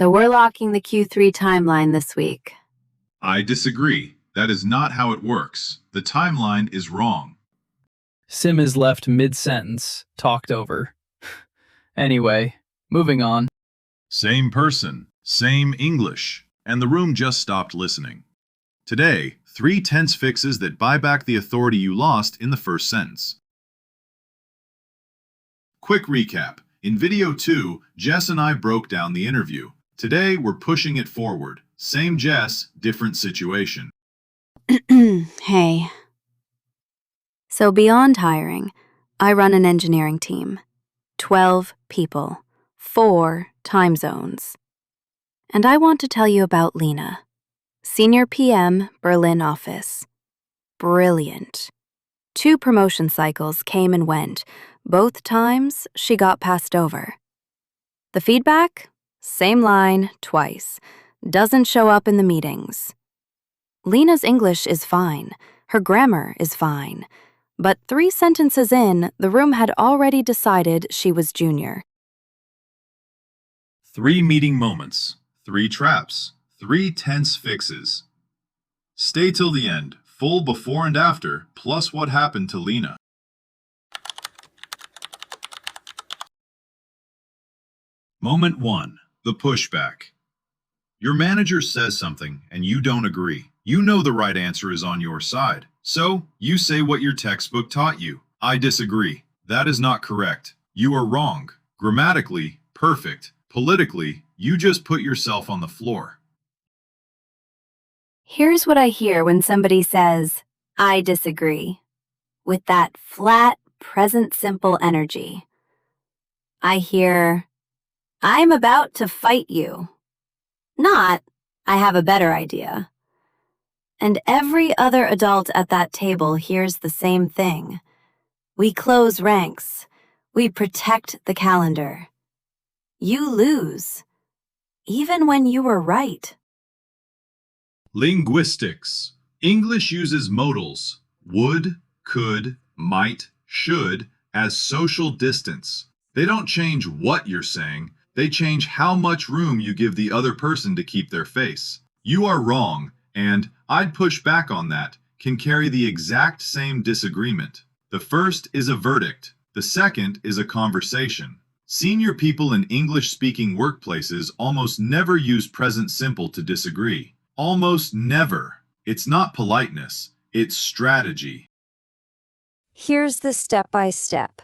So we're locking the Q3 timeline this week. I disagree. That is not how it works. The timeline is wrong. Sim is left mid-sentence, talked over. Anyway, moving on. Same person, same English, and the room just stopped listening. Today, 3 tense fixes that buy back the authority you lost in the first sentence. Quick recap. In video 2, Jess and I broke down the interview. Today, we're pushing it forward. Same Jess, different situation. Hey. So beyond hiring, I run an engineering team. 12 people, 4 time zones. And I want to tell you about Lena. Senior PM, Berlin office. Brilliant. 2 promotion cycles came and went. Both times, she got passed over. The feedback? Same line, twice. Doesn't show up in the meetings. Lena's English is fine. Her grammar is fine. But 3 sentences in, the room had already decided she was junior. 3 meeting moments, 3 traps, 3 tense fixes. Stay till the end, full before and after, plus what happened to Lena. Moment 1. The pushback. Your manager says something and you don't agree. You know the right answer is on your side. So, you say what your textbook taught you. I disagree. That is not correct. You are wrong. Grammatically, perfect. Politically, you just put yourself on the floor. Here's what I hear when somebody says, I disagree, with that flat, present simple energy. I hear, I'm about to fight you. Not, I have a better idea. And every other adult at that table hears the same thing. We close ranks. We protect the calendar. You lose, even when you were right. Linguistics. English uses modals, would, could, might, should, as social distance. They don't change what you're saying, they change how much room you give the other person to keep their face. You are wrong, and I'd push back on that, can carry the exact same disagreement. The first is a verdict, the second is a conversation. Senior people in English-speaking workplaces almost never use present simple to disagree. Almost never. It's not politeness, it's strategy. Here's the step-by-step.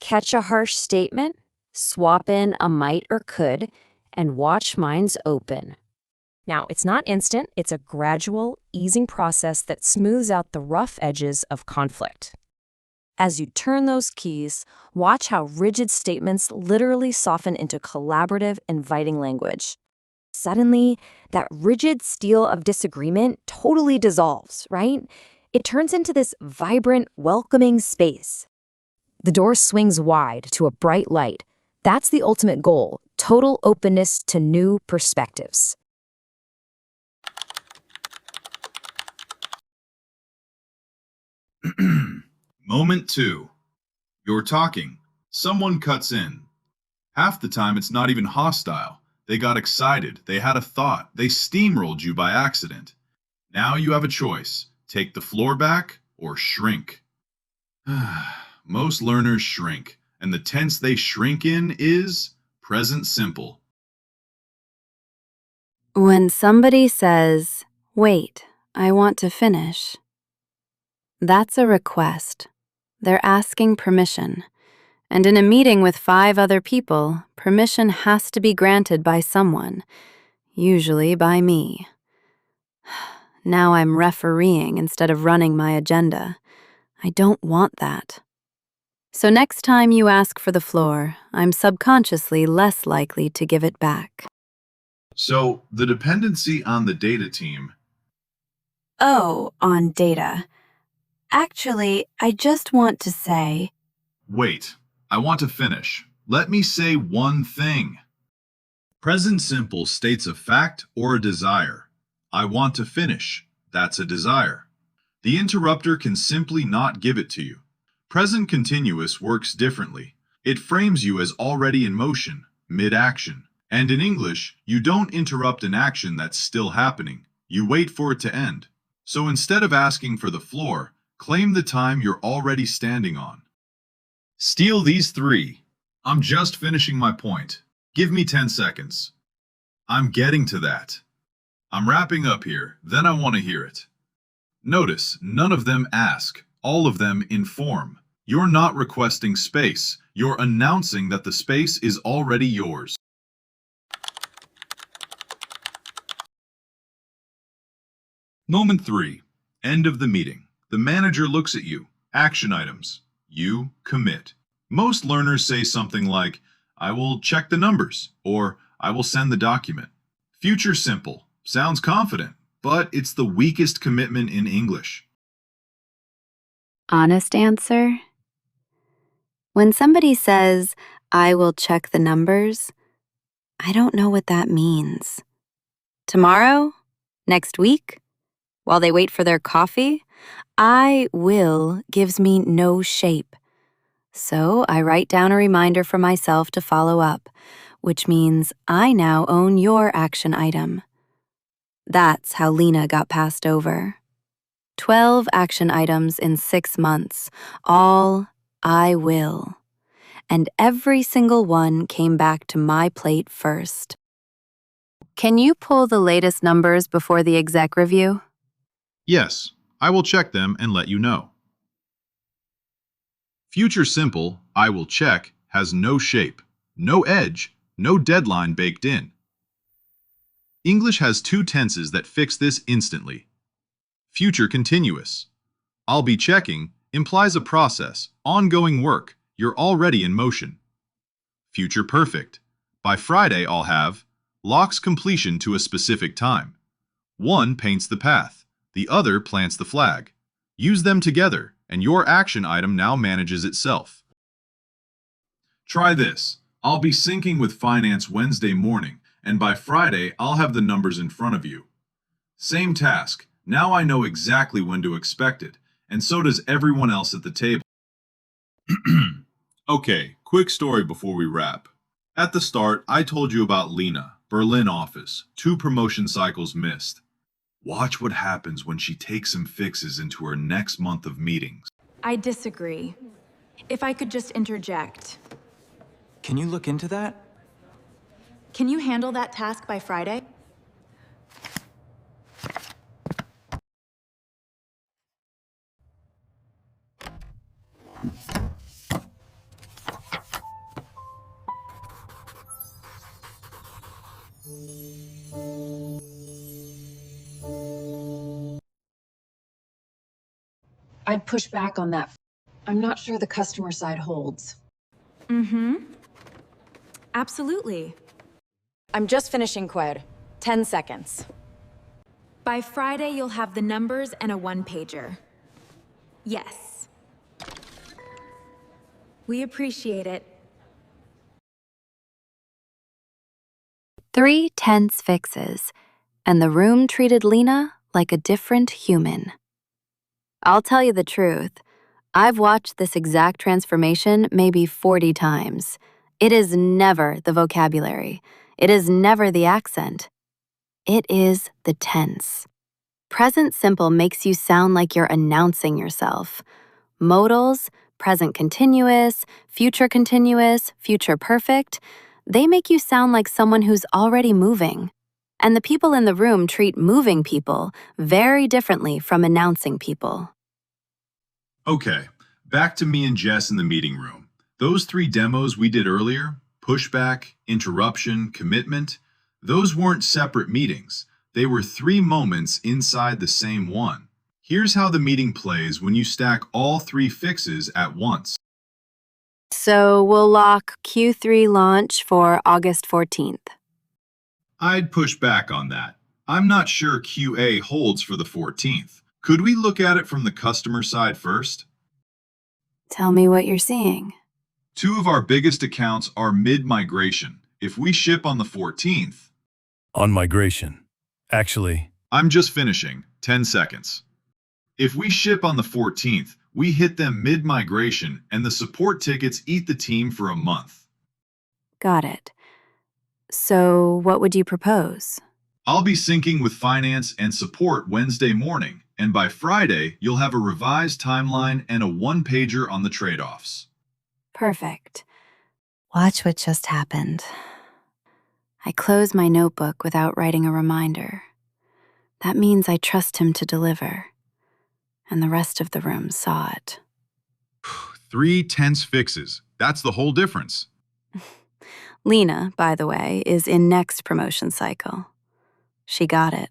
Catch a harsh statement, swap in a might or could, and watch minds open. Now, it's not instant, it's a gradual, easing process that smooths out the rough edges of conflict. As you turn those keys, watch how rigid statements literally soften into collaborative, inviting language. Suddenly, that rigid steel of disagreement totally dissolves, right? It turns into this vibrant, welcoming space. The door swings wide to a bright light. That's the ultimate goal, total openness to new perspectives. Moment 2. You're talking. Someone cuts in. Half the time it's not even hostile. They got excited, they had a thought, they steamrolled you by accident. Now you have a choice. Take the floor back or shrink. Most learners shrink, and the tense they shrink in is present simple. When somebody says, wait, I want to finish, that's a request. They're asking permission. And in a meeting with 5 other people, permission has to be granted by someone, usually by me. Now I'm refereeing instead of running my agenda. I don't want that. So next time you ask for the floor, I'm subconsciously less likely to give it back. So, the dependency on the data team. Oh, on data. Actually, I just want to say... Wait, I want to finish. Let me say one thing. Present simple states a fact or a desire. I want to finish. That's a desire. The interrupter can simply not give it to you. Present continuous works differently. It frames you as already in motion, mid-action. And in English, you don't interrupt an action that's still happening. You wait for it to end. So instead of asking for the floor, claim the time you're already standing on. Steal these 3. I'm just finishing my point. Give me 10 seconds. I'm getting to that. I'm wrapping up here, then I want to hear it. Notice, none of them ask, all of them inform. You're not requesting space, you're announcing that the space is already yours. Moment 3. End of the meeting. The manager looks at you. Action items. You commit. Most learners say something like, I will check the numbers, or I will send the document. Future simple. Sounds confident, but it's the weakest commitment in English. Honest answer? When somebody says, I will check the numbers, I don't know what that means. Tomorrow? Next week? While they wait for their coffee? I will gives me no shape. So I write down a reminder for myself to follow up, which means I now own your action item. That's how Lena got passed over. 12 action items in 6 months, all I will. And every single one came back to my plate first. Can you pull the latest numbers before the exec review? Yes, I will check them and let you know. Future simple, I will check, has no shape, no edge, no deadline baked in. English has 2 tenses that fix this instantly. Future continuous. I'll be checking implies a process, ongoing work, you're already in motion. Future perfect. By Friday I'll have, locks completion to a specific time. One paints the path, the other plants the flag. Use them together, and your action item now manages itself. Try this. I'll be syncing with finance Wednesday morning, and by Friday I'll have the numbers in front of you. Same task. Now I know exactly when to expect it, and so does everyone else at the table. Okay, quick story before we wrap. At the start, I told you about Lena, Berlin office, 2 promotion cycles missed. Watch what happens when she takes some fixes into her next month of meetings. I disagree. If I could just interject. Can you look into that? Can you handle that task by Friday? I'd push back on that. I'm not sure the customer side holds. Absolutely. I'm just finishing Qued. 10 seconds. By Friday, you'll have the numbers and a 1-pager. Yes. We appreciate it. 3 tense fixes, and the room treated Lena like a different human. I'll tell you the truth. I've watched this exact transformation maybe 40 times. It is never the vocabulary. It is never the accent. It is the tense. Present simple makes you sound like you're announcing yourself. Modals, present continuous, future perfect, they make you sound like someone who's already moving. And the people in the room treat moving people very differently from announcing people. Okay, back to me and Jess in the meeting room. Those 3 demos we did earlier, pushback, interruption, commitment, those weren't separate meetings. They were 3 moments inside the same one. Here's how the meeting plays when you stack all 3 fixes at once. So we'll lock Q3 launch for August 14th. I'd push back on that. I'm not sure QA holds for the 14th. Could we look at it from the customer side first? Tell me what you're seeing. 2 of our biggest accounts are mid-migration. If we ship on the 14th... On migration. Actually... I'm just finishing. 10 seconds. If we ship on the 14th, we hit them mid-migration and the support tickets eat the team for a month. Got it. So, what would you propose? I'll be syncing with finance and support Wednesday morning, and by Friday, you'll have a revised timeline and a one-pager on the trade-offs. Perfect. Watch what just happened. I closed my notebook without writing a reminder. That means I trust him to deliver. And the rest of the room saw it. 3 tense fixes. That's the whole difference. Lena, by the way, is in next promotion cycle. She got it.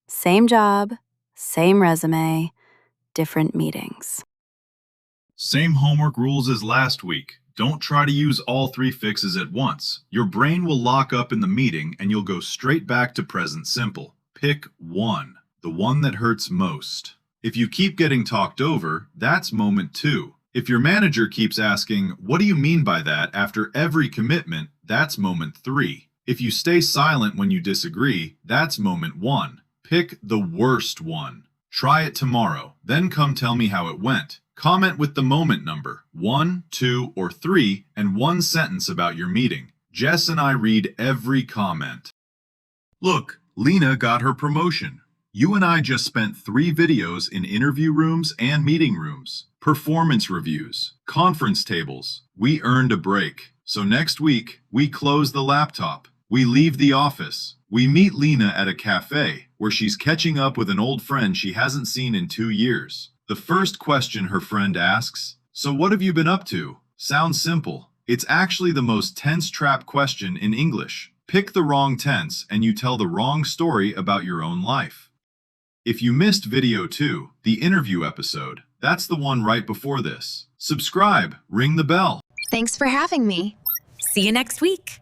Same job, same resume, different meetings. Same homework rules as last week. Don't try to use all 3 fixes at once. Your brain will lock up in the meeting and you'll go straight back to present simple. Pick one, the one that hurts most. If you keep getting talked over, that's moment 2. If your manager keeps asking, "What do you mean by that?" after every commitment, that's moment 3. If you stay silent when you disagree, that's moment 1. Pick the worst one. Try it tomorrow, then come tell me how it went. Comment with the moment number, 1, 2, or 3, and 1 sentence about your meeting. Jess and I read every comment. Look, Lena got her promotion. You and I just spent 3 videos in interview rooms and meeting rooms, performance reviews, conference tables. We earned a break. So next week, we close the laptop. We leave the office. We meet Lena at a cafe where she's catching up with an old friend she hasn't seen in 2 years. The first question her friend asks, "So what have you been up to?" Sounds simple. It's actually the most tense trap question in English. Pick the wrong tense and you tell the wrong story about your own life. If you missed video 2, the interview episode, that's the one right before this. Subscribe, ring the bell. Thanks for having me. See you next week.